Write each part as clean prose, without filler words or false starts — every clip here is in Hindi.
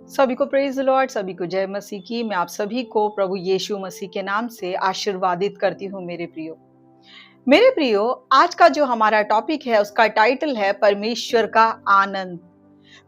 सभी को प्रेज द लॉर्ड, सभी को जय मसीह की। मैं आप सभी को प्रभु यीशु मसीह के नाम से आशीर्वादित करती हूँ मेरे प्रियो। आज का जो हमारा टॉपिक है उसका टाइटल है परमेश्वर का आनंद।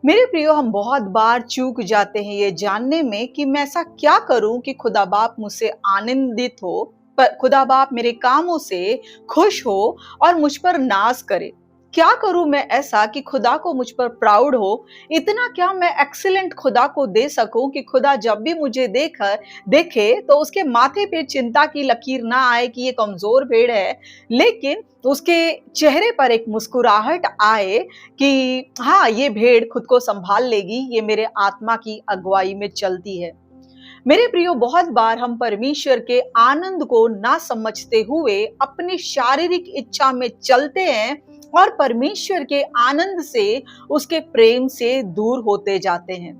मेरे प्रियो, हम बहुत बार चूक जाते हैं ये जानने में कि मैं ऐसा क्या करूं कि खुदा बाप मुझसे आनंदित हो, पर खुदा बाप मेरे कामों से खुश हो और मुझ पर नाज करे। क्या करूं मैं ऐसा कि खुदा को मुझ पर प्राउड हो। इतना क्या मैं एक्सीलेंट खुदा को दे सकूं कि खुदा जब भी मुझे देखे तो उसके माथे पे चिंता की लकीर ना आए कि ये कमजोर भेड़ है, लेकिन उसके चेहरे पर एक मुस्कुराहट आए कि हाँ, ये भेड़ खुद को संभाल लेगी, ये मेरे आत्मा की अगुवाई में चलती है। मेरे प्रियो, बहुत बार हम परमेश्वर के आनंद को ना समझते हुए अपनी शारीरिक इच्छा में चलते हैं और परमेश्वर के आनंद से, उसके प्रेम से दूर होते जाते हैं।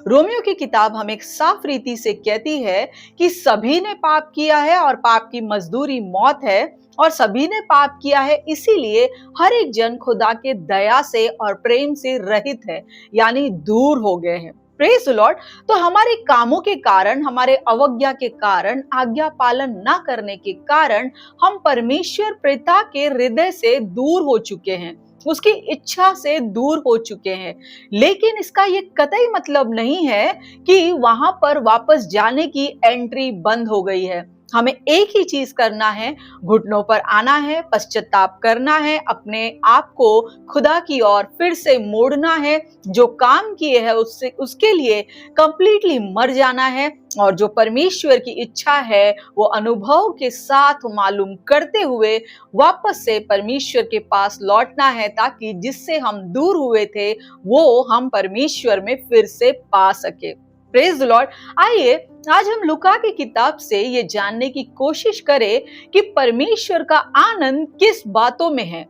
रोमियो की किताब हमें एक साफ रीति से कहती है कि सभी ने पाप किया है और पाप की मजदूरी मौत है, और सभी ने पाप किया है इसीलिए हर एक जन खुदा के दया से और प्रेम से रहित है, यानी दूर हो गए हैं। Praise the Lord. तो हमारे कामों के कारण, हमारे अवज्ञा के कारण, आज्ञा पालन ना करने के कारण हम परमेश्वर पिता के हृदय से दूर हो चुके हैं, उसकी इच्छा से दूर हो चुके हैं। लेकिन इसका ये कतई मतलब नहीं है कि वहां पर वापस जाने की एंट्री बंद हो गई है। हमें एक ही चीज करना है, घुटनों पर आना है, पश्चाताप करना है, अपने आप को खुदा की ओर फिर से मोड़ना है, जो काम किए है उसके लिए कंप्लीटली मर जाना है, और जो परमेश्वर की इच्छा है वो अनुभव के साथ मालूम करते हुए वापस से परमेश्वर के पास लौटना है, ताकि जिससे हम दूर हुए थे वो हम परमेश्वर में फिर से पा सके। Praise the Lord. आइए आज हम लूका की किताब से ये जानने की कोशिश करें कि परमेश्वर का आनंद किस बातों में है।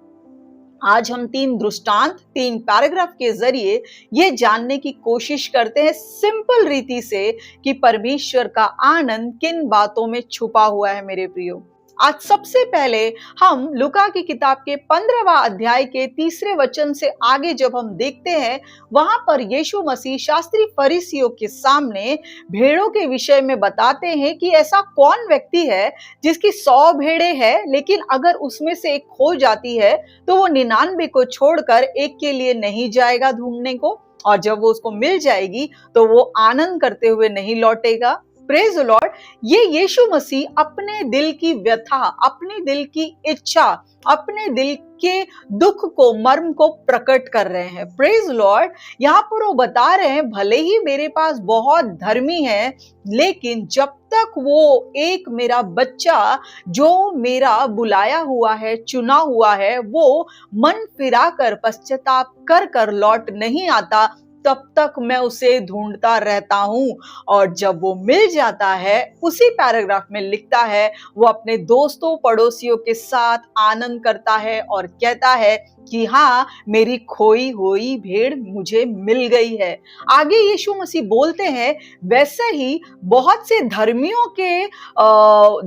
आज हम 3 दृष्टांत, 3 पैराग्राफ के जरिए ये जानने की कोशिश करते हैं सिंपल रीति से कि परमेश्वर का आनंद किन बातों में छुपा हुआ है। मेरे प्रियो, आज सबसे पहले हम लूका की किताब के 15वां अध्याय के 3 वचन से आगे जब हम देखते हैं, वहां पर यीशु मसीह शास्त्री फरीसियों के सामने भेड़ों के विषय में बताते हैं कि ऐसा कौन व्यक्ति है जिसकी 100 भेड़ें हैं, लेकिन अगर उसमें से एक खो जाती है तो वो 99 को छोड़कर एक के लिए नहीं जाएगा ढूंढने को, और जब वो उसको मिल जाएगी तो वो आनंद करते हुए नहीं लौटेगा। Praise the Lord. ये यीशु मसीह अपने दिल की व्यथा, अपने दिल की इच्छा, अपने दिल के दुख को, मर्म को प्रकट कर रहे हैं। Praise the Lord. यहाँ पर वो बता रहे हैं, भले ही मेरे पास बहुत धर्मी है, लेकिन जब तक वो एक मेरा बच्चा जो मेरा बुलाया हुआ है, चुना हुआ है, वो मन फिरा कर पश्चाताप कर कर लौट नहीं आता, तब तक मैं उसे ढूंढता रहता हूं। और जब वो मिल जाता है, उसी पैराग्राफ में लिखता है, वो अपने दोस्तों पड़ोसियों के साथ आनंद करता है और कहता है कि हाँ, मेरी खोई हुई भेड़ मुझे मिल गई है। आगे यीशु मसीह बोलते हैं, वैसे ही बहुत से धर्मियों के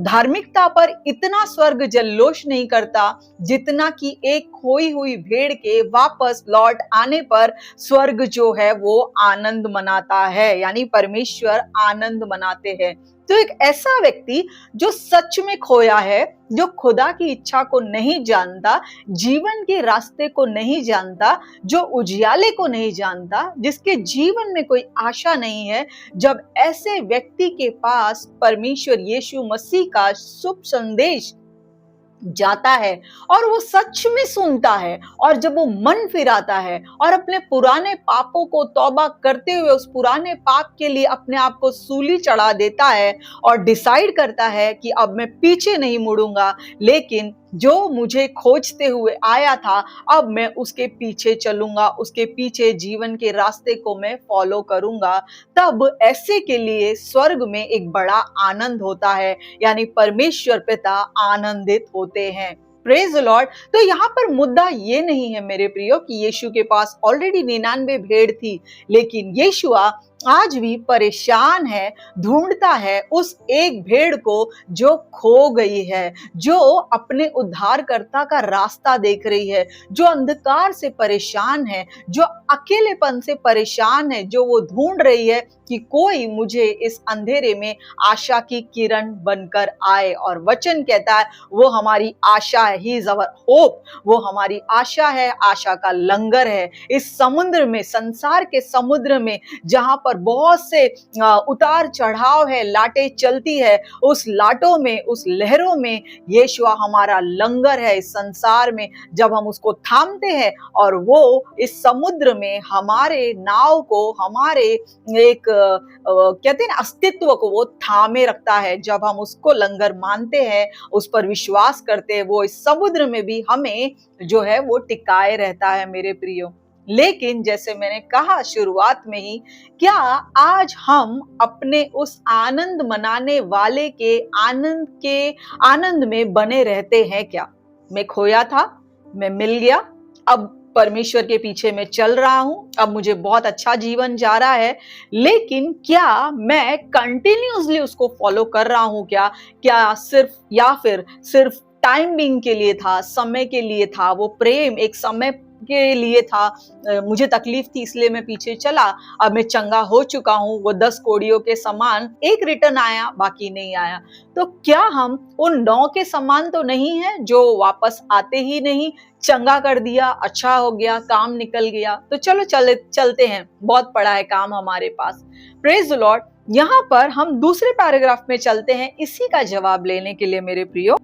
धार्मिकता पर इतना स्वर्ग जल्लोष नहीं करता जितना कि एक खोई हुई भेड़ के वापस लौट आने पर स्वर्ग जो है वो आनंद मनाता है, यानी परमेश्वर आनंद मनाते हैं। तो एक ऐसा व्यक्ति जो सच में खोया है, जो खुदा की इच्छा को नहीं जानता, जीवन के रास्ते को नहीं जानता, जो उजियाले को नहीं जानता, जिसके जीवन में कोई आशा नहीं है, जब ऐसे व्यक्ति के पास परमेश्वर यीशु मसीह का शुभ संदेश जाता है और वो सच में सुनता है, और जब वो मन फिराता है और अपने पुराने पापों को तौबा करते हुए उस पुराने पाप के लिए अपने आप को सूली चढ़ा देता है और डिसाइड करता है कि अब मैं पीछे नहीं मुड़ूंगा, लेकिन जो मुझे खोजते हुए आया था अब मैं उसके पीछे चलूंगा, उसके पीछे जीवन के रास्ते को मैं फॉलो करूंगा, तब ऐसे के लिए स्वर्ग में एक बड़ा आनंद होता है, यानी परमेश्वर पिता आनंदित होते हैं। Praise the Lord. तो यहाँ पर मुद्दा ये नहीं है मेरे प्रियो कि यीशु के पास ऑलरेडी 99 भेड़ थी, लेकिन यीशुआ आज भी परेशान है, ढूंढता है उस एक भेड़ को जो खो गई है, जो अपने उद्धारकर्ता का रास्ता देख रही है, जो अंधकार से परेशान है, जो अकेलेपन से परेशान है, जो वो ढूंढ रही है कि कोई मुझे इस अंधेरे में आशा की किरण बनकर आए। और वचन कहता है वो हमारी आशा है, ही इज अवर होप। वो हमारी आशा है, आशा का लंगर है। इस समुद्र में, संसार के समुद्र में, जहां पर बहुत से उतार चढ़ाव है, लाटें चलती है, उस लाटों में, उस लहरों में यीशुआ हमारा लंगर है। इस संसार में जब हम उसको थामते हैं और वो इस समुद्र में हमारे नाव को, हमारे एक कहते हैं ना अस्तित्व को वो थामे रखता है। जब हम उसको लंगर मानते हैं, उस पर विश्वास करते हैं, वो इस समुद्र में भी हमें जो है वो टिकाए रहता है मेरे प्रियो। लेकिन जैसे मैंने कहा शुरुआत में ही, क्या आज हम अपने उस आनंद मनाने वाले के आनंद में बने रहते हैं क्या? मैं खोया था, मैं मिल गया, अब परमेश्वर के पीछे मैं चल रहा हूं, अब मुझे बहुत अच्छा जीवन जा रहा है, लेकिन क्या मैं कंटिन्यूअसली उसको फॉलो कर रहा हूं क्या सिर्फ या फिर सिर्फ टाइम बीइंग के लिए था, समय के लिए था, वो प्रेम एक समय के लिए था, मुझे तकलीफ थी इसलिए मैं पीछे चला, अब मैं चंगा हो चुका हूं, वो 10 कोड़ियों के समान एक रिटर्न आया, बाकी नहीं आया। तो क्या हम उन 9 के समान तो नहीं है जो वापस आते ही नहीं, चंगा कर दिया, अच्छा हो गया, काम निकल गया, तो चलो चलते हैं, बहुत पड़ा है काम हमारे पास। Praise the Lord. यहाँ पर हम दूसरे पैराग्राफ में चलते हैं इसी का जवाब लेने के लिए मेरे प्रियो।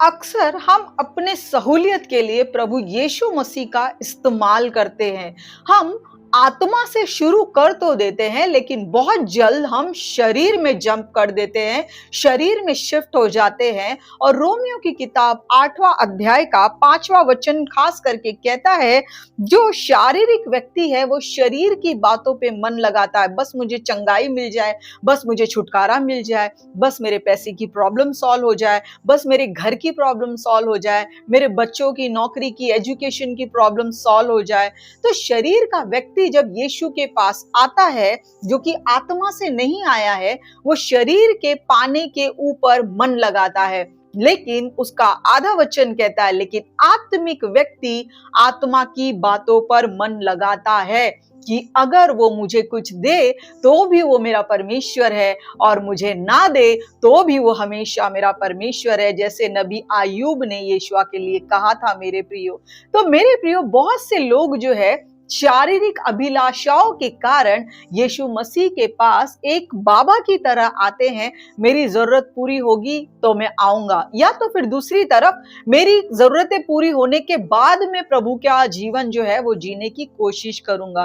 अक्सर हम अपने सहूलियत के लिए प्रभु यीशु मसीह का इस्तेमाल करते हैं। हम आत्मा से शुरू कर तो देते हैं, लेकिन बहुत जल्द हम शरीर में जंप कर देते हैं, शरीर में शिफ्ट हो जाते हैं। और रोमियो की किताब 8वां अध्याय का 5वां वचन खास करके कहता है, जो शारीरिक व्यक्ति है वो शरीर की बातों पे मन लगाता है, बस मुझे चंगाई मिल जाए, बस मुझे छुटकारा मिल जाए, बस मेरे पैसे की प्रॉब्लम सॉल्व हो जाए, बस मेरे घर की प्रॉब्लम सॉल्व हो जाए, मेरे बच्चों की नौकरी की, एजुकेशन की प्रॉब्लम सॉल्व हो जाए। तो शरीर का व्यक्ति जब यीशु के पास आता है, जो कि आत्मा से नहीं आया है, वो शरीर के पाने के ऊपर मन लगाता है। लेकिन उसका आधा वचन कहता है, लेकिन आत्मिक व्यक्ति आत्मा की बातों पर मन लगाता है कि अगर वो मुझे कुछ दे तो भी वो मेरा परमेश्वर है, और मुझे ना दे तो भी वो हमेशा मेरा परमेश्वर है, जैसे नबी आयूब ने यीशुआ के लिए कहा था मेरे प्रियो। तो मेरे प्रियो, बहुत से लोग जो है शारीरिक अभिलाषाओं के कारण यीशु मसीह के पास एक बाबा की तरह आते हैं, मेरी जरूरत पूरी होगी तो मैं आऊंगा, या तो फिर दूसरी तरफ मेरी जरूरतें पूरी होने के बाद में प्रभु का जीवन जो है वो जीने की कोशिश करूंगा।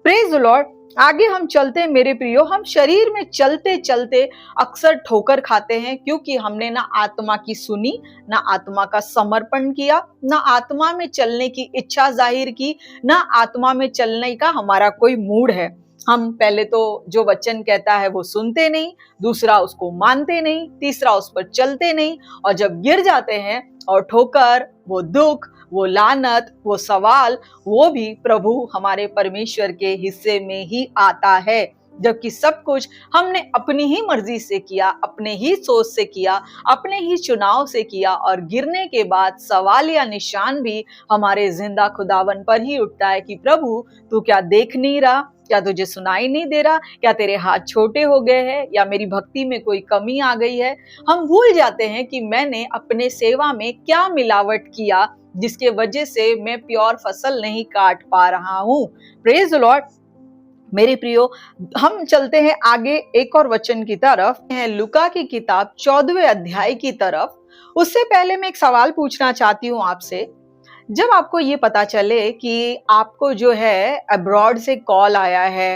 Praise the Lord. आगे हम चलते हैं मेरे प्रियो। हम शरीर में चलते चलते अक्सर ठोकर खाते हैं, क्योंकि हमने ना आत्मा की सुनी, ना आत्मा का समर्पण किया, ना आत्मा में चलने की इच्छा जाहिर की, ना आत्मा में चलने का हमारा कोई मूड है। हम पहले तो जो वचन कहता है वो सुनते नहीं, दूसरा उसको मानते नहीं, तीसरा उस पर चलते नहीं, और जब गिर जाते हैं और ठोकर, वो दुख, वो लानत, वो सवाल, वो भी प्रभु हमारे परमेश्वर के हिस्से में ही आता है। जबकि सब कुछ हमने अपनी ही मर्जी से किया, अपने ही सोच से किया, अपने ही चुनाव से किया, और गिरने के बाद सवाल या निशान भी हमारे जिंदा खुदावन पर ही उठता है कि प्रभु तू क्या देख नहीं रहा, क्या तुझे सुनाई नहीं दे रहा, क्या तेरे हाथ छोटे हो गए हैं, या मेरी भक्ति में कोई कमी आ गई है। हम भूल जाते हैं कि मैंने अपने सेवा में क्या मिलावट किया, जिसके वजह से मैं प्योर फसल नहीं काट पा रहा हूँ। Praise the Lord. मेरे प्रियो, हम चलते हैं आगे एक और वचन की तरफ, है लूका की किताब 14वें अध्याय की तरफ। उससे पहले मैं एक सवाल पूछना चाहती हूँ आपसे। जब आपको ये पता चले कि आपको जो है अब्रॉड से कॉल आया है,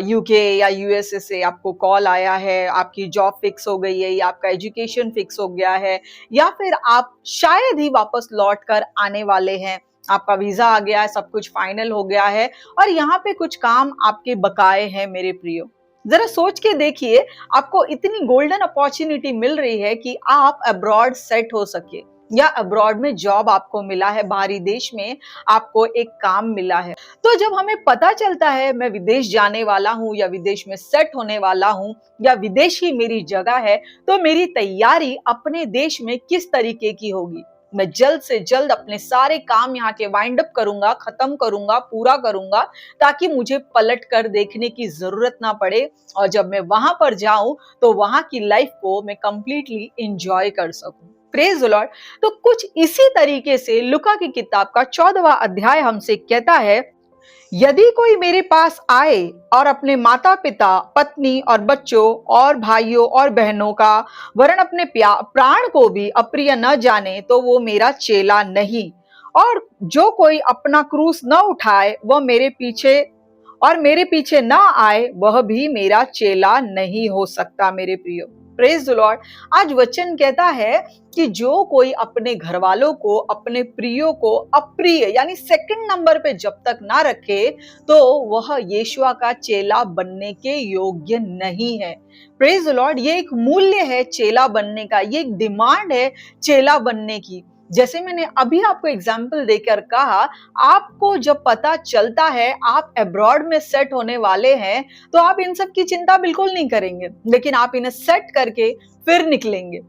यूके या यूएसए से आपको कॉल आया है, आपकी जॉब फिक्स हो गई है, या आपका एजुकेशन फिक्स हो गया है, या फिर आप शायद ही वापस लौट कर आने वाले हैं, आपका वीजा आ गया है, सब कुछ फाइनल हो गया है, और यहाँ पे कुछ काम आपके बकाए हैं मेरे प्रियो। जरा सोच के देखिए, आपको इतनी गोल्डन अपॉर्चुनिटी मिल रही है कि आप अब्रॉड सेट हो सके, या अब्रॉड में जॉब आपको मिला है, बाहरी देश में आपको एक काम मिला है। तो जब हमें पता चलता है मैं विदेश जाने वाला हूँ या विदेश में सेट होने वाला हूँ या विदेश ही मेरी जगह है, तो मेरी तैयारी अपने देश में किस तरीके की होगी। मैं जल्द से जल्द अपने सारे काम यहाँ के वाइंड अप करूंगा, खत्म करूंगा, पूरा करूंगा, ताकि मुझे पलट कर देखने की जरूरत ना पड़े और जब मैं वहां पर जाऊं तो वहां की लाइफ को मैं कंप्लीटली एंजॉय कर सकूं। Praise the Lord. तो कुछ इसी तरीके से लूका की किताब का 14वां अध्याय हमसे कहता है, यदि कोई मेरे पास आए और अपने माता पिता, पत्नी और बच्चों और भाइयों और बहनों का वरन अपने प्राण को भी अप्रिय न जाने, तो वो मेरा चेला नहीं। और जो कोई अपना क्रूस न उठाए वह मेरे पीछे न आए, वह भी मेरा चेला नहीं हो सकता। मेरे प्रियो, प्रेज द लॉर्ड। आज वचन कहता है कि जो कोई अपने घर वालों को, अपने प्रियो को अप्रिय यानी सेकंड नंबर पे जब तक ना रखे, तो वह यीशुआ का चेला बनने के योग्य नहीं है। Praise the Lord. ये एक मूल्य है चेला बनने का, ये एक डिमांड है चेला बनने की। जैसे मैंने अभी आपको एग्जाम्पल देकर कहा, आपको जब पता चलता है आप अब्रॉड में सेट होने वाले हैं, तो आप इन सब की चिंता बिल्कुल नहीं करेंगे, लेकिन आप इन्हें सेट करके फिर निकलेंगे।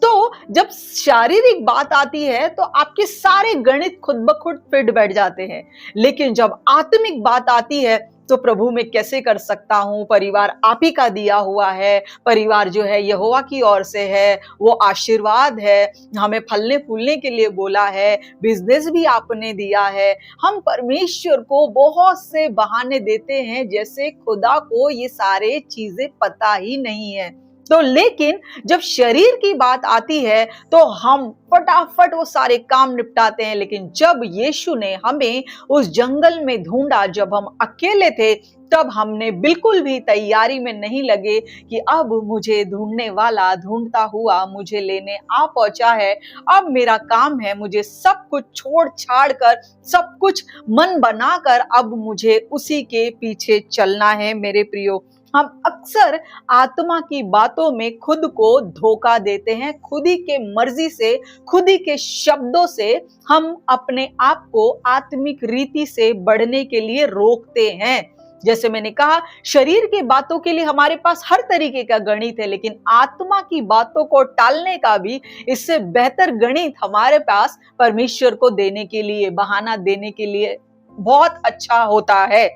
तो जब शारीरिक बात आती है तो आपके सारे गणित खुद ब खुद फिट बैठ जाते हैं, लेकिन जब आत्मिक बात आती है तो प्रभु मैं कैसे कर सकता हूं, परिवार आप ही का दिया हुआ है, परिवार जो है यहोवा की ओर से है, वो आशीर्वाद है, हमें फलने फूलने के लिए बोला है, बिजनेस भी आपने दिया है। हम परमेश्वर को बहुत से बहाने देते हैं जैसे खुदा को ये सारे चीजें पता ही नहीं है। तो लेकिन जब शरीर की बात आती है तो हम फटाफट वो सारे काम निपटाते हैं, लेकिन जब यीशु ने हमें उस जंगल में ढूंढा, जब हम अकेले थे, तब हमने बिल्कुल भी तैयारी में नहीं लगे कि अब मुझे ढूंढने वाला ढूंढता हुआ मुझे लेने आ पहुंचा है, अब मेरा काम है मुझे सब कुछ छोड़ छाड़ कर, सब कुछ मन बनाकर अब मुझे उसी के पीछे चलना है। मेरे प्रियो, हम अक्सर आत्मा की बातों में खुद को धोखा देते हैं, खुद ही के मर्जी से, खुद ही के शब्दों से हम अपने आप को आत्मिक रीति से बढ़ने के लिए रोकते हैं। जैसे मैंने कहा, शरीर की बातों के लिए हमारे पास हर तरीके का गणित है, लेकिन आत्मा की बातों को टालने का भी इससे बेहतर गणित हमारे पास परमेश्वर को देने के लिए, बहाना देने के लिए बहुत अच्छा होता है।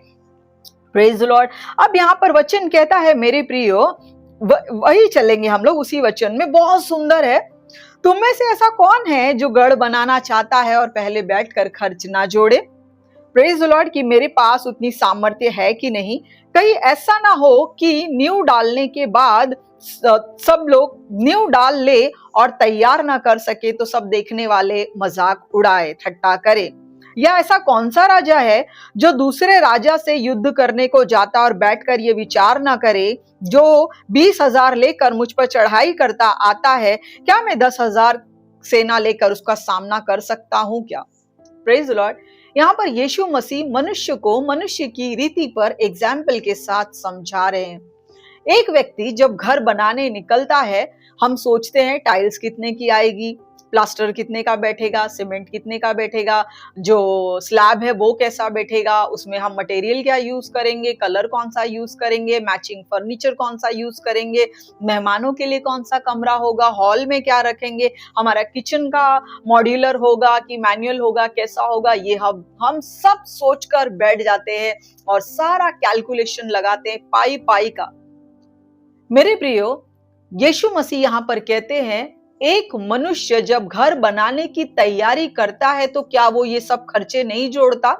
Praise the Lord. अब यहाँ पर वचन कहता है मेरे प्रियो, वही चलेंगे हम लोग उसी वचन में, बहुत सुंदर है। तुम में से ऐसा कौन है जो गढ़ बनाना चाहता है और पहले बैठकर खर्च ना जोड़े। Praise the Lord. कि मेरे पास उतनी सामर्थ्य है कि नहीं, कहीं ऐसा ना हो कि नींव डालने के बाद सब लोग नींव डाल ले और तैयार ना कर सके तो सब देखने वाले मजाक उड़ाए, ठट्टा करे। या ऐसा कौन सा राजा है जो दूसरे राजा से युद्ध करने को जाता और बैठकर ये विचार ना करे, जो 20,000 लेकर मुझ पर चढ़ाई करता आता है, क्या मैं 10,000 सेना लेकर उसका सामना कर सकता हूं क्या। Praise the Lord. यहाँ पर यीशु मसीह मनुष्य को मनुष्य की रीति पर एग्जाम्पल के साथ समझा रहे हैं। एक व्यक्ति जब घर बनाने निकलता है, हम सोचते हैं टाइल्स कितने की आएगी, प्लास्टर कितने का बैठेगा, सीमेंट कितने का बैठेगा, जो स्लैब है वो कैसा बैठेगा, उसमें हम मटेरियल क्या यूज करेंगे, कलर कौन सा यूज करेंगे, मैचिंग फर्नीचर कौन सा यूज करेंगे, मेहमानों के लिए कौन सा कमरा होगा, हॉल में क्या रखेंगे, हमारा किचन का मॉड्यूलर होगा कि मैनुअल होगा, कैसा होगा, ये हम सब सोचकर बैठ जाते हैं और सारा कैलकुलेशन लगाते हैं पाई पाई का। मेरे प्रियो, यीशु मसीह यहाँ पर कहते हैं, एक मनुष्य जब घर बनाने की तैयारी करता है तो क्या वो ये सब खर्चे नहीं जोड़ता?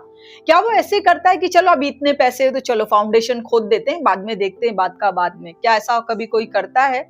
क्या वो ऐसे करता है कि चलो अभी इतने पैसे तो चलो फाउंडेशन खोद देते हैं, बाद में देखते हैं, बात का बाद में? क्या ऐसा कभी कोई करता है?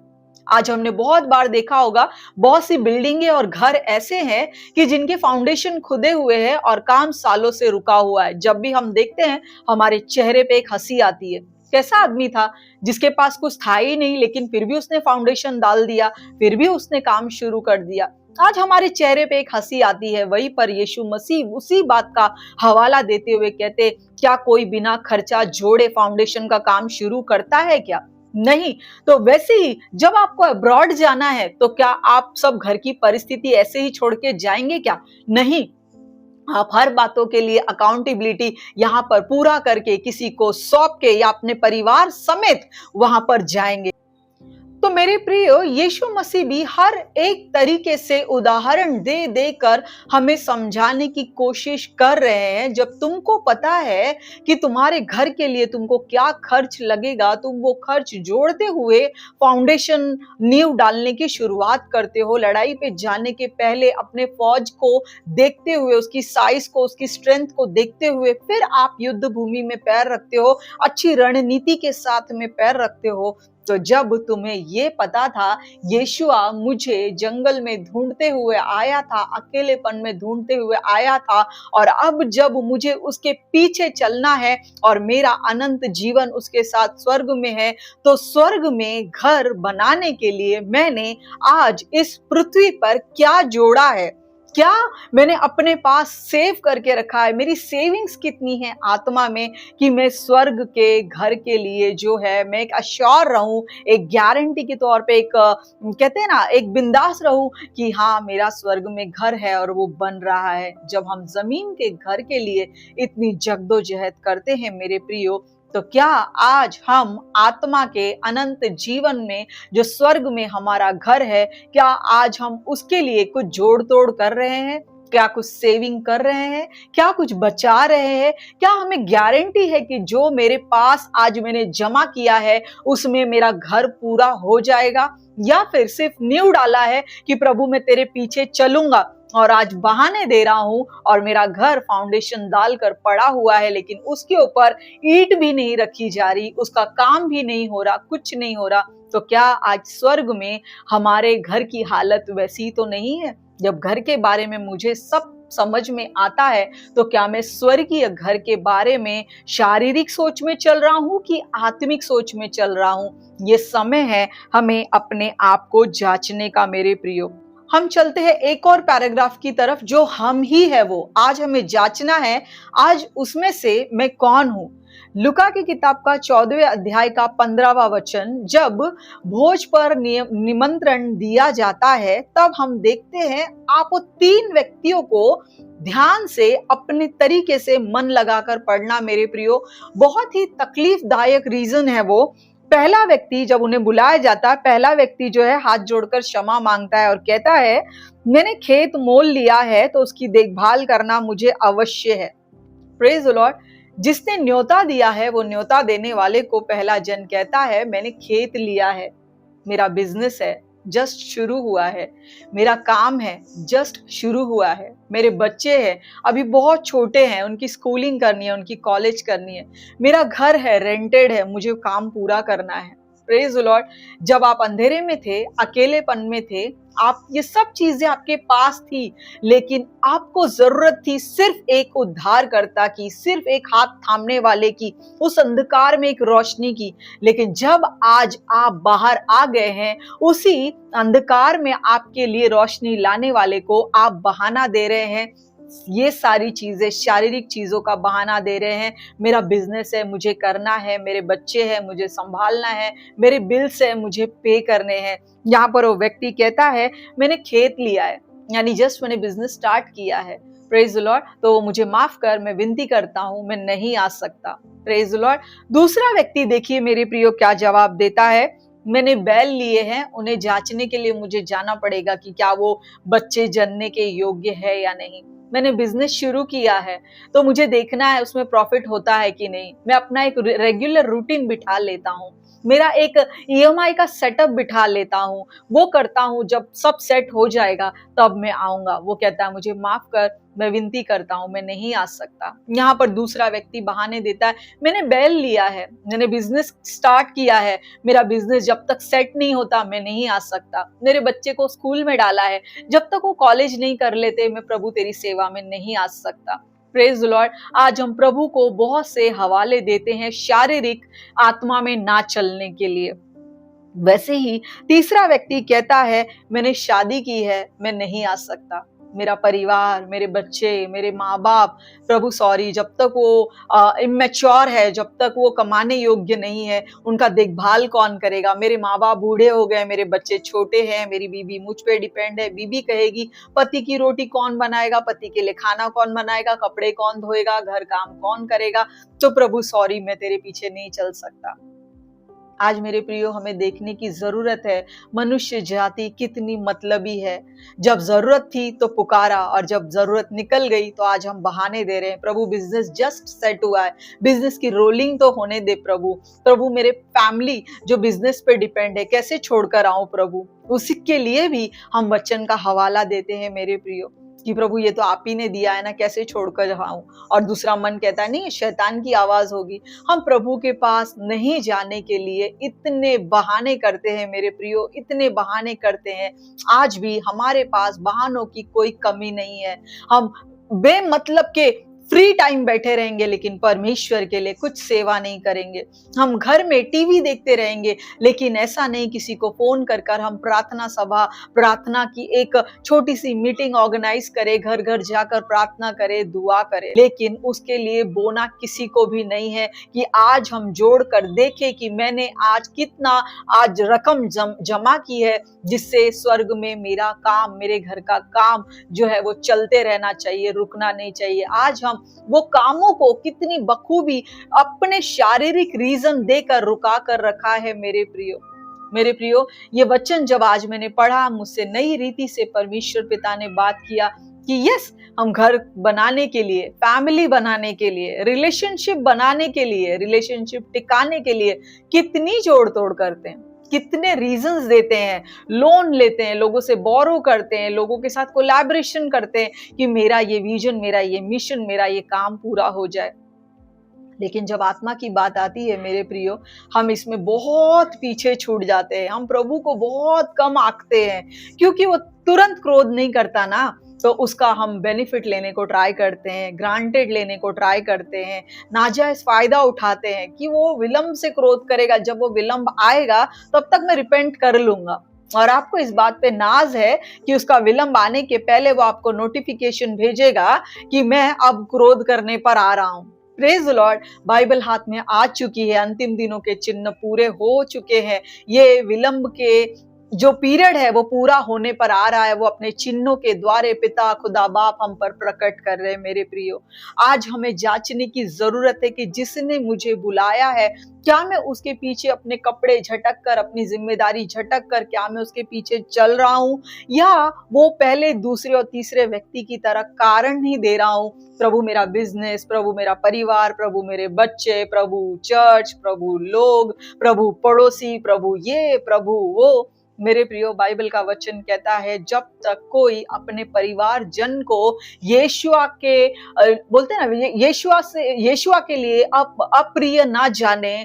आज हमने बहुत बार देखा होगा, बहुत सी बिल्डिंगे और घर ऐसे हैं कि जिनके फाउंडेशन खुदे हुए हैं और काम सालों से रुका हुआ है। जब भी हम देखते हैं हमारे चेहरे पे एक हंसी आती है। कैसा आदमी था जिसके पास कुछ था ही नहीं, लेकिन फिर भी उसने फाउंडेशन डाल दिया, फिर भी उसने काम शुरू कर दिया। आज हमारे चेहरे पे एक हंसी आती है। वहीं पर यीशु मसीह उसी बात का हवाला देते हुए कहते, क्या कोई बिना खर्चा जोड़े फाउंडेशन का काम शुरू करता है क्या? नहीं। तो वैसे ही जब आपको अब्रॉड जाना है तो क्या आप सब घर की परिस्थिति ऐसे ही छोड़ के जाएंगे क्या? नहीं। आप हर बातों के लिए अकाउंटेबिलिटी यहाँ पर पूरा करके किसी को सौंप के या अपने परिवार समेत वहां पर जाएंगे। तो मेरे प्रियो, यीशु मसीह भी हर एक तरीके से उदाहरण दे देकर हमें समझाने की कोशिश कर रहे हैं। जब तुमको पता है कि तुम्हारे घर के लिए तुमको क्या खर्च लगेगा, तुम वो खर्च जोड़ते हुए फाउंडेशन नींव डालने की शुरुआत करते हो। लड़ाई पे जाने के पहले अपने फौज को देखते हुए, उसकी साइज को, उसकी स्ट्रेंथ को देखते हुए फिर आप युद्ध भूमि में पैर रखते हो, अच्छी रणनीति के साथ में पैर रखते हो। तो जब तुम्हें ये पता था यीशुआ मुझे जंगल में ढूंढते हुए आया था, अकेलेपन में ढूंढते हुए आया था, और अब जब मुझे उसके पीछे चलना है और मेरा अनंत जीवन उसके साथ स्वर्ग में है, तो स्वर्ग में घर बनाने के लिए मैंने आज इस पृथ्वी पर क्या जोड़ा है, क्या मैंने अपने पास सेव करके रखा है, मेरी सेविंग्स कितनी है आत्मा में कि मैं स्वर्ग के घर के लिए जो है मैं एक अश्योर रहूं, एक गारंटी के तौर पे, एक कहते हैं ना, एक बिंदास रहूं कि हाँ मेरा स्वर्ग में घर है और वो बन रहा है। जब हम जमीन के घर के लिए इतनी जद्दोजहद करते हैं मेरे प्रियो, तो क्या आज हम आत्मा के अनंत जीवन में जो स्वर्ग में हमारा घर है, क्या आज हम उसके लिए कुछ जोड़ तोड़ कर रहे हैं? क्या कुछ सेविंग कर रहे हैं? क्या कुछ बचा रहे हैं? क्या हमें गारंटी है कि जो मेरे पास आज मैंने जमा किया है उसमें मेरा घर पूरा हो जाएगा? या फिर सिर्फ नींव डाला है कि प्रभु मैं तेरे पीछे चलूंगा, और आज बहाने दे रहा हूं और मेरा घर फाउंडेशन डालकर पड़ा हुआ है, लेकिन उसके ऊपर ईंट भी नहीं रखी जा रही, उसका काम भी नहीं हो रहा, कुछ नहीं हो रहा। तो क्या आज स्वर्ग में हमारे घर की हालत वैसी तो नहीं है? जब घर के बारे में मुझे सब समझ में आता है, तो क्या मैं स्वर्गीय घर के बारे में शारीरिक सोच में चल रहा हूं कि आत्मिक सोच में चल रहा हूं? ये समय है हमें अपने आप को जांचने का मेरे प्रियो। हम चलते हैं एक और पैराग्राफ की तरफ, जो हम ही है वो आज हमें जांचना है, आज उसमें से मैं कौन हूं। लुका की किताब का 14वें अध्याय का 15वां वचन, जब भोज पर निमंत्रण दिया जाता है, तब हम देखते हैं आप वो 3 व्यक्तियों को ध्यान से अपने तरीके से मन लगाकर पढ़ना मेरे प्रियो। बहुत ही तकलीफदायक रीजन है वो। पहला व्यक्ति जब उन्हें बुलाया जाता है, पहला व्यक्ति जो है हाथ जोड़कर क्षमा मांगता है और कहता है मैंने खेत मोल लिया है तो उसकी देखभाल करना मुझे अवश्य है। Praise the Lord. जिसने न्योता दिया है वो न्योता देने वाले को पहला जन कहता है मैंने खेत लिया है, मेरा बिजनेस है, जस्ट शुरू हुआ है, मेरा काम है, जस्ट शुरू हुआ है, मेरे बच्चे हैं अभी बहुत छोटे हैं, उनकी स्कूलिंग करनी है, उनकी कॉलेज करनी है, मेरा घर है, रेंटेड है, मुझे काम पूरा करना है। Praise the Lord. जब आप अंधेरे में थे, अकेलेपन में थे, आप ये सब चीजें आपके पास थी, लेकिन आपको जरूरत थी सिर्फ एक उद्धारकर्ता की, सिर्फ एक हाथ थामने वाले की, उस अंधकार में एक रोशनी की। लेकिन जब आज आप बाहर आ गए हैं, उसी अंधकार में आपके लिए रोशनी लाने वाले को आप बहाना दे रहे हैं, ये सारी चीजें शारीरिक चीजों का बहाना दे रहे हैं। मेरा बिजनेस है, मुझे करना है, मेरे बच्चे हैं, मुझे संभालना है, मेरे बिल्स है, मुझे पे करने हैं। यहाँ पर वो व्यक्ति कहता है मैंने खेत लिया है, यानी जस्ट मैंने बिजनेस स्टार्ट किया है। Praise the Lord. तो मुझे माफ कर, मैं विनती करता हूं, मैं नहीं आ सकता। Praise the Lord. दूसरा व्यक्ति देखिए मेरे प्रियो क्या जवाब देता है, मैंने बैल लिए हैं, उन्हें जांचने के लिए मुझे जाना पड़ेगा कि क्या वो बच्चे जनने के योग्य है या नहीं। मैंने बिजनेस शुरू किया है तो मुझे देखना है उसमें प्रॉफिट होता है कि नहीं। मैं अपना एक रेगुलर रूटीन बिठा लेता हूँ, मेरा एक ईएमआई का सेटअप बिठा लेता हूँ, वो करता हूँ, जब सब सेट हो जाएगा तब मैं आऊंगा। वो कहता है मुझे माफ कर, मैं विनती करता हूँ, मैं नहीं आ सकता। यहाँ पर दूसरा व्यक्ति बहाने देता है मैंने बैल लिया है, मैंने बिजनेस स्टार्ट किया है, मेरा बिजनेस जब तक सेट नहीं होता मैं नहीं आ सकता। मेरे बच्चे को स्कूल में डाला है, जब तक वो कॉलेज नहीं कर लेते मैं प्रभु तेरी सेवा में नहीं आ सकता। Praise the Lord. आज हम प्रभु को बहुत से हवाले देते हैं शारीरिक आत्मा में ना चलने के लिए। वैसे ही तीसरा व्यक्ति कहता है मैंने शादी की है, मैं नहीं आ सकता। मेरा परिवार, मेरे बच्चे, मेरे माँ बाप, प्रभु सॉरी, जब तक वो इमेच्योर है, जब तक वो कमाने योग्य नहीं है, उनका देखभाल कौन करेगा? मेरे माँ बाप बूढ़े हो गए, मेरे बच्चे छोटे हैं, मेरी बीवी मुझ पे डिपेंड है। बीवी कहेगी पति की रोटी कौन बनाएगा, पति के लिए खाना कौन बनाएगा, कपड़े कौन धोएगा, घर काम कौन करेगा? तो प्रभु सॉरी, मैं तेरे पीछे नहीं चल सकता। आज मेरे प्रियो, हमें देखने की जरूरत है मनुष्य जाति कितनी मतलबी है। जब जरूरत थी तो पुकारा, और जब जरूरत निकल गई तो आज हम बहाने दे रहे हैं। प्रभु बिजनेस जस्ट सेट हुआ है, बिजनेस की रोलिंग तो होने दे प्रभु। प्रभु मेरे फैमिली जो बिजनेस पे डिपेंड है, कैसे छोड़कर आऊं प्रभु? उसी के लिए भी हम वचन का हवाला देते हैं मेरे प्रियो, कि प्रभु ये तो आप ही ने दिया है ना, कैसे छोड़कर जाऊं? और दूसरा मन कहता है नहीं, शैतान की आवाज होगी। हम प्रभु के पास नहीं जाने के लिए इतने बहाने करते हैं मेरे प्रियो, इतने बहाने करते हैं। आज भी हमारे पास बहानों की कोई कमी नहीं है। हम बेमतलब के फ्री टाइम बैठे रहेंगे, लेकिन परमेश्वर के लिए कुछ सेवा नहीं करेंगे। हम घर में टीवी देखते रहेंगे, लेकिन ऐसा नहीं किसी को फोन कर कर हम प्रार्थना सभा, प्रार्थना की एक छोटी सी मीटिंग ऑर्गेनाइज करें, घर घर जाकर प्रार्थना करें, दुआ करें, लेकिन उसके लिए बोना किसी को भी नहीं है कि आज हम जोड़ कर देखें कि मैंने आज कितना आज रकम जमा की है, जिससे स्वर्ग में मेरा काम, मेरे घर का काम जो है वो चलते रहना चाहिए, रुकना नहीं चाहिए। आज हम वो कामों को कितनी बखूबी अपने शारीरिक रीजन देकर रुका कर रखा है मेरे प्रियो। मेरे प्रियो, ये वचन जब आज मैंने पढ़ा, मुझसे नई रीति से परमेश्वर पिता ने बात किया कि यस, हम घर बनाने के लिए, फैमिली बनाने के लिए, रिलेशनशिप बनाने के लिए, रिलेशनशिप टिकाने के लिए कितनी जोड़ तोड़ करते हैं, कितने रीजंस देते हैं, लोन लेते हैं, लोगों से बोरो करते हैं, लोगों के साथ कोलैबोरेशन करते हैं कि मेरा ये विजन, मेरा ये मिशन, मेरा ये काम पूरा हो जाए। लेकिन जब आत्मा की बात आती है मेरे प्रियो, हम इसमें बहुत पीछे छूट जाते हैं। हम प्रभु को बहुत कम आंकते हैं, क्योंकि वो तुरंत क्रोध नहीं करता ना, तो उसका हम बेनिफिट लेने को ट्राई करते हैं, ग्रांटेड लेने को ट्राई करते हैं, नाजायज फायदा उठाते हैं कि वो विलंब से क्रोध करेगा, जब वो विलंब आएगा तब तक मैं रिपेंट कर लूंगा। और आपको इस बात पे नाज है कि उसका विलंब आने के पहले वो आपको नोटिफिकेशन भेजेगा कि मैं अब क्रोध करने पर आ रहा हूं। प्रेज द लॉर्ड, बाइबल हाथ में आ चुकी है, अंतिम दिनों के चिन्ह पूरे हो चुके हैं। ये विलंब के जो पीरियड है वो पूरा होने पर आ रहा है। वो अपने चिन्हों के द्वारे पिता खुदा बाप हम पर प्रकट कर रहे हैं मेरे प्रियो। आज हमें जांचने की जरूरत है कि जिसने मुझे बुलाया है, क्या मैं उसके पीछे अपने कपड़े झटक कर, अपनी जिम्मेदारी झटक कर, क्या मैं उसके पीछे चल रहा हूं, या वो पहले दूसरे और तीसरे व्यक्ति की तरह कारण ही दे रहा हूं? प्रभु मेरा बिजनेस, प्रभु मेरा परिवार, प्रभु मेरे बच्चे, प्रभु चर्च, प्रभु लोग, प्रभु पड़ोसी, प्रभु ये, प्रभु वो। मेरे प्रियो, बाइबल का वचन कहता है जब तक कोई अपने परिवार जन को यीशुआ के बोलते हैं ना, यीशुआ के लिए अप्रिय ना जाने,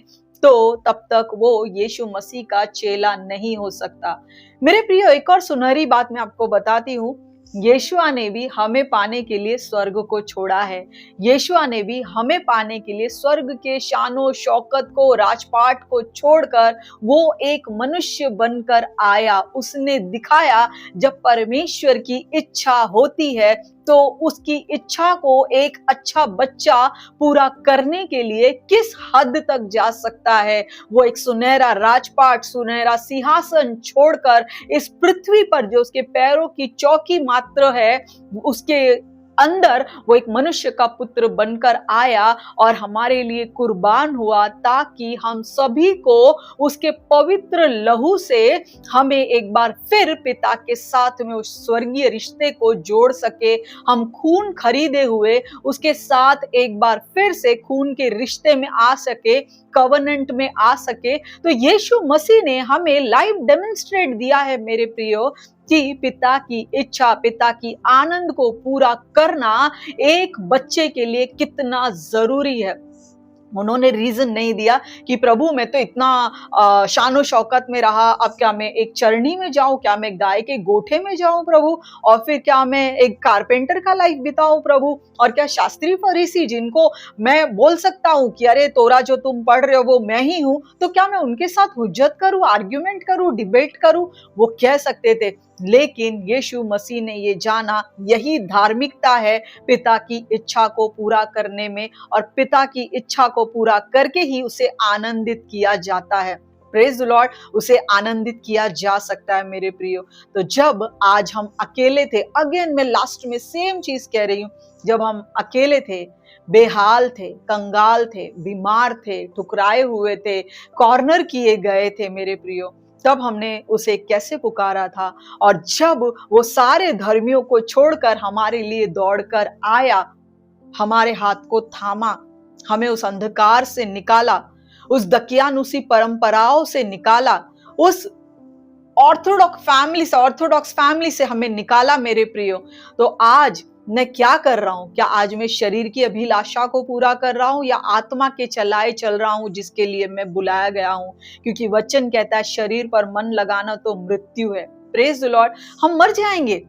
तो तब तक वो यीशु मसीह का चेला नहीं हो सकता। मेरे प्रियो, एक और सुनहरी बात मैं आपको बताती हूँ। यीशुआ ने भी हमें पाने के लिए स्वर्ग को छोड़ा है। यीशुआ ने भी हमें पाने के लिए स्वर्ग के शानो शौकत को, राजपाट को छोड़कर वो एक मनुष्य बनकर आया। उसने दिखाया जब परमेश्वर की इच्छा होती है तो उसकी इच्छा को एक अच्छा बच्चा पूरा करने के लिए किस हद तक जा सकता है। वो एक सुनहरा राजपाट, सुनहरा सिंहासन छोड़कर इस पृथ्वी पर जो उसके पैरों की चौकी मात्र है, उसके अंदर वो एक मनुष्य का पुत्र बनकर आया और हमारे लिए कुर्बान हुआ, ताकि हम सभी को उसके पवित्र लहू से हमें एक बार फिर पिता के साथ में उस स्वर्गीय रिश्ते को जोड़ सके। हम खून खरीदे हुए उसके साथ एक बार फिर से खून के रिश्ते में आ सके, कवनेंट में आ सके। तो यीशु मसीह ने हमें लाइव डेमोन्स्ट्रेट दिया है मेरे प्रियो कि पिता की इच्छा, पिता की आनंद को पूरा करना एक बच्चे के लिए कितना जरूरी है। उन्होंने रीजन नहीं दिया कि प्रभु मैं तो इतना शानो शौकत में रहा, अब क्या मैं एक चरनी में जाऊं, क्या मैं गाय के गोठे में जाऊं प्रभु, और फिर क्या मैं एक कारपेंटर का लाइफ बिताऊं प्रभु, और क्या शास्त्री फरीसी जिनको मैं बोल सकता हूं कि अरे तोरा जो तुम पढ़ रहे हो वो मैं ही हूं, तो क्या मैं उनके साथ हुज्जत करूं, आर्ग्यूमेंट करूं, डिबेट करूं? वो कह सकते थे लेकिन यीशु मसीह ने ये जाना, यही धार्मिकता है पिता की इच्छा को पूरा करने में, और पिता की इच्छा को पूरा करके ही उसे आनंदित किया जाता है। प्रेज द लॉर्ड, उसे आनंदित किया जा सकता है मेरे प्रियो। तो जब आज हम अकेले थे, अगेन मैं लास्ट में सेम चीज कह रही हूं, जब हम अकेले थे, बेहाल थे, कंगाल थे, बीमार थे, ठुकराए हुए थे, कॉर्नर किए गए थे मेरे प्रियो, तब हमने उसे कैसे पुकारा था। और जब वो सारे धर्मियों को छोड़कर हमारे लिए दौड़कर आया, हमारे हाथ को थामा, हमें उस अंधकार से निकाला, उस दकियानुसी परंपराओं से निकाला, उस ऑर्थोडॉक्स फैमिली से हमें निकाला मेरे प्रियो। तो आज मैं क्या कर रहा हूं? क्या आज मैं शरीर की अभिलाषा को पूरा कर रहा हूं, या आत्मा के चलाए चल रहा हूं जिसके लिए मैं बुलाया गया हूं? क्योंकि वचन कहता है शरीर पर मन लगाना तो मृत्यु है। प्रेज द लॉर्ड, हम मर जाएंगे,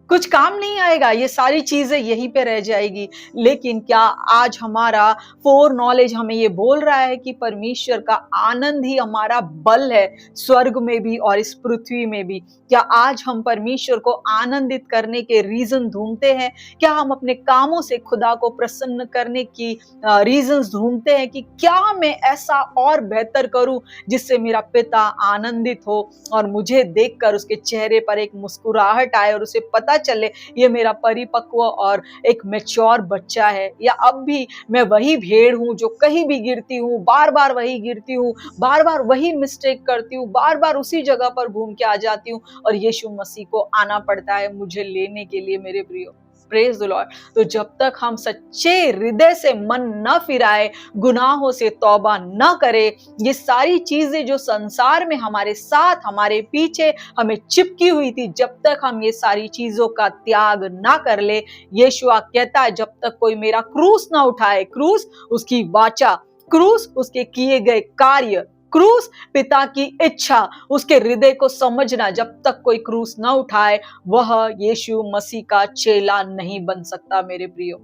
कुछ काम नहीं आएगा, ये सारी चीजें यहीं पे रह जाएगी। लेकिन क्या आज हमारा फोर नॉलेज हमें ये बोल रहा है कि परमेश्वर का आनंद ही हमारा बल है, स्वर्ग में भी और इस पृथ्वी में भी? क्या आज हम परमेश्वर को आनंदित करने के रीजन ढूंढते हैं? क्या हम अपने कामों से खुदा को प्रसन्न करने की रीजंस ढूंढते हैं कि क्या मैं ऐसा और बेहतर करूं जिससे मेरा पिता आनंदित हो और मुझे देखकर उसके चेहरे पर एक मुस्कुराहट आए और उसे पता चले ये मेरा परिपक्व और एक मैच्योर बच्चा है? या अब भी मैं वही भेड़ हूं जो कहीं भी गिरती हूं, बार बार वही गिरती हूं, बार बार वही मिस्टेक करती हूं, बार बार उसी जगह पर घूम के आ जाती हूं, और यीशु मसीह को आना पड़ता है मुझे लेने के लिए मेरे प्रियो। Praise the Lord. तो जब तक हम सच्चे हृदय से मन न फिराए, गुनाहों से तौबा न करे, ये सारी चीजें जो संसार में हमारे साथ, हमारे पीछे हमें चिपकी हुई थी, जब तक हम ये सारी चीजों का त्याग ना कर ले, यीशुआ कहता है जब तक कोई मेरा क्रूस ना उठाए, क्रूस उसकी वाचा, क्रूस उसके किए गए कार्य, क्रूस पिता की इच्छा, उसके हृदय को समझना, जब तक कोई क्रूस ना उठाए वह यीशु मसीह का चेला नहीं बन सकता मेरे प्रियो।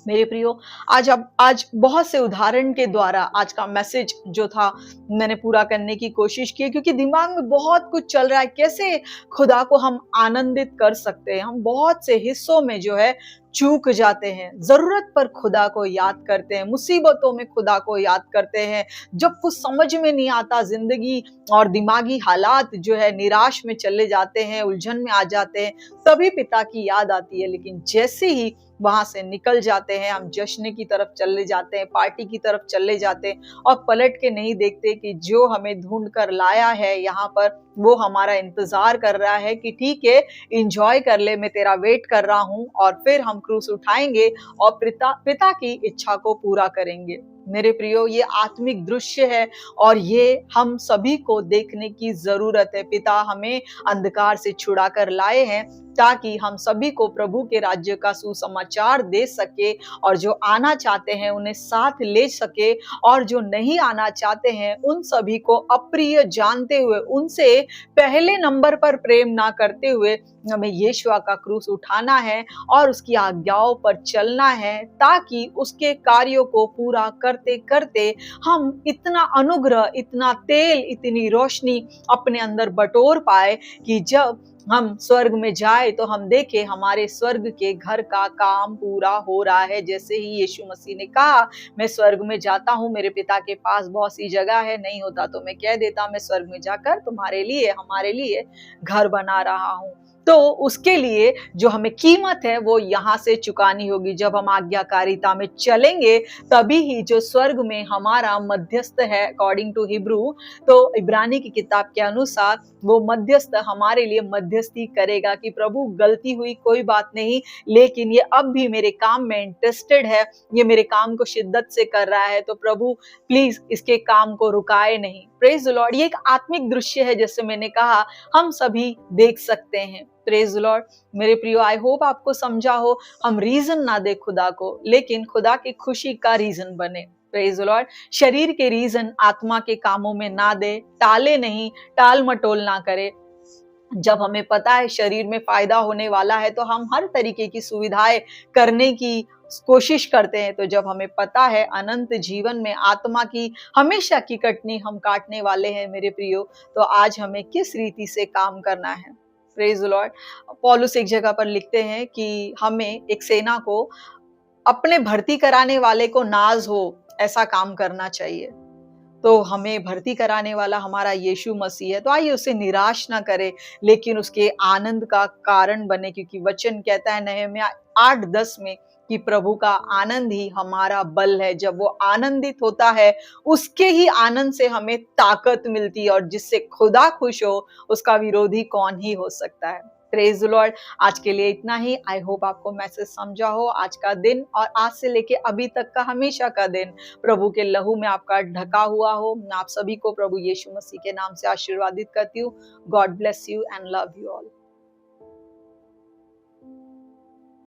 मेरे प्रियो, आज बहुत से उदाहरण के द्वारा आज का मैसेज जो था मैंने पूरा करने की कोशिश की, क्योंकि दिमाग में बहुत कुछ चल रहा है, कैसे खुदा को हम आनंदित कर सकते हैं। हम बहुत से हिस्सों में जो है चूक जाते हैं, जरूरत पर खुदा को याद करते हैं, मुसीबतों में खुदा को याद करते हैं, जब कुछ समझ में नहीं आता, जिंदगी और दिमागी हालात जो है निराश में चले जाते हैं, उलझन में आ जाते हैं, तभी पिता की याद आती है। लेकिन जैसे ही वहां से निकल जाते हैं, हम जश्न की तरफ चले जाते हैं, पार्टी की तरफ चले जाते हैं, और पलट के नहीं देखते कि जो हमें ढूंढ कर लाया है यहाँ पर, वो हमारा इंतजार कर रहा है कि ठीक है, इंजॉय कर ले, मैं तेरा वेट कर रहा हूं, और फिर हम क्रूस उठाएंगे और पिता की इच्छा को पूरा करेंगे। मेरे प्रियो, ये आत्मिक दृश्य है और ये हम सभी को देखने की जरूरत है। पिता हमें अंधकार से छुड़ा कर लाए हैं ताकि हम सभी को प्रभु के राज्य का सुसमाचार दे सके, और जो आना चाहते हैं उन्हें साथ ले सके, और जो नहीं आना चाहते हैं उन सभी को अप्रिय जानते हुए, उनसे पहले नंबर पर प्रेम ना करते हुए, हमें यीशुआ का क्रूस उठाना है और उसकी आज्ञाओं पर चलना है, ताकि उसके कार्यों को पूरा करते करते हम इतना अनुग्रह, इतना तेल, इतनी रोशनी अपने अंदर बटोर पाए कि जब हम स्वर्ग में जाए तो हम देखें हमारे स्वर्ग के घर का काम पूरा हो रहा है। जैसे ही यीशु मसीह ने कहा, मैं स्वर्ग में जाता हूँ, मेरे पिता के पास बहुत सी जगह है, नहीं होता तो मैं कह देता मैं स्वर्ग में जाकर तुम्हारे लिए, हमारे लिए घर बना रहा हूँ। तो उसके लिए जो हमें कीमत है वो यहाँ से चुकानी होगी। जब हम आज्ञाकारिता में चलेंगे तभी ही जो स्वर्ग में हमारा मध्यस्थ है, अकॉर्डिंग टू हिब्रू, तो इब्रानी की किताब के अनुसार वो मध्यस्थ हमारे लिए मध्यस्थी करेगा कि प्रभु गलती हुई कोई बात नहीं, लेकिन ये अब भी मेरे काम में इंटरेस्टेड है, ये मेरे काम को शिद्दत से कर रहा है, तो प्रभु प्लीज इसके काम को रुकाए नहीं। Praise the Lord. ये एक आत्मिक दृश्य है, जैसे मैंने कहा, हम सभी देख सकते हैं। Praise the Lord. मेरे प्रियो, आई होप आपको समझा हो। हम रीजन ना दे खुदा को, लेकिन खुदा की खुशी का रीजन बने। Praise the Lord. शरीर के रीजन आत्मा के कामों में ना दे, टाले नहीं, टाल मटोल ना करे। जब हमें पता है शरीर में फायदा होने वाला है तो हम हर तरीके की सुविधाएं करने की कोशिश करते हैं। तो जब हमें पता है अनंत जीवन में आत्मा की हमेशा की कटनी हम काटने वाले हैं मेरे प्रियो, तो आज हमें किस रीति से काम करना है। Praise the Lord. पौलुस एक जगह पर लिखते हैं कि हमें एक सेना को अपने भर्ती कराने वाले को नाज हो ऐसा काम करना चाहिए। तो हमें भर्ती कराने वाला हमारा यीशु मसीह है, तो आइए उसे निराश ना करें, लेकिन उसके आनंद का कारण बने, क्योंकि वचन कहता है नहम्याह 8:10 में कि प्रभु का आनंद ही हमारा बल है। जब वो आनंदित होता है, उसके ही आनंद से हमें ताकत मिलती है, और जिससे खुदा खुश हो, उसका विरोधी कौन ही हो सकता है। Praise the Lord. आज के लिए इतना ही। आई होप आपको मैसेज समझा हो। आज का दिन और आज से लेके अभी तक का हमेशा का दिन प्रभु के लहू में आपका ढका हुआ हो। मैं आप सभी को प्रभु यीशु मसीह के नाम से आशीर्वादित करती हूँ। God bless you and love you all.